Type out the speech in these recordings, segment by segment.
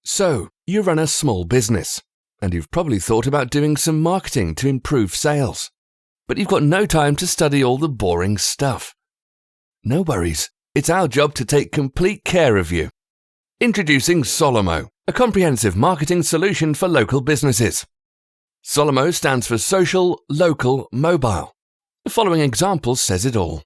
So, you run a small business, and you've probably thought about doing some marketing to improve sales. But you've got no time to study all the boring stuff. No worries, it's our job to take complete care of you. Introducing SoLoMo, a comprehensive marketing solution for local businesses. SoLoMo stands for Social, Local, Mobile. The following example says it all.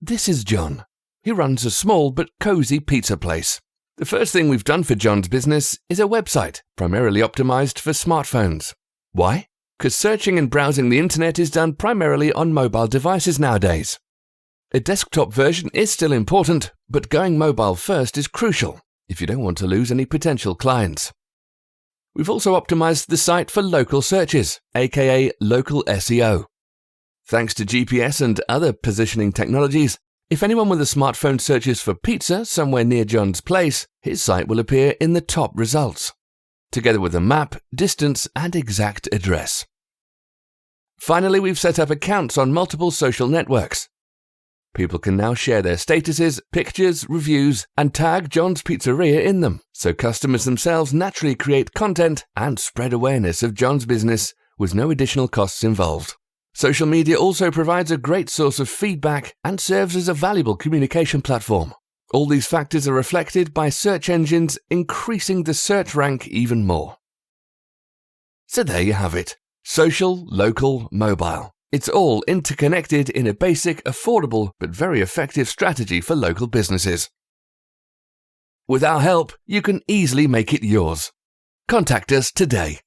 This is John. He runs a small but cozy pizza place. The first thing we've done for John's business is a website, primarily optimized for smartphones. Why? Because searching and browsing the internet is done primarily on mobile devices nowadays. A desktop version is still important, but going mobile first is crucial if you don't want to lose any potential clients. We've also optimized the site for local searches, aka local SEO. Thanks to GPS and other positioning technologies, if anyone with a smartphone searches for pizza somewhere near John's place, his site will appear in the top results, together with a map, distance, and exact address. Finally, we've set up accounts on multiple social networks. People can now share their statuses, pictures, reviews, and tag John's Pizzeria in them, so customers themselves naturally create content and spread awareness of John's business with no additional costs involved. Social media also provides a great source of feedback and serves as a valuable communication platform. All these factors are reflected by search engines, increasing the search rank even more. So there you have it. Social, local, mobile. It's all interconnected in a basic, affordable, but very effective strategy for local businesses. With our help, you can easily make it yours. Contact us today.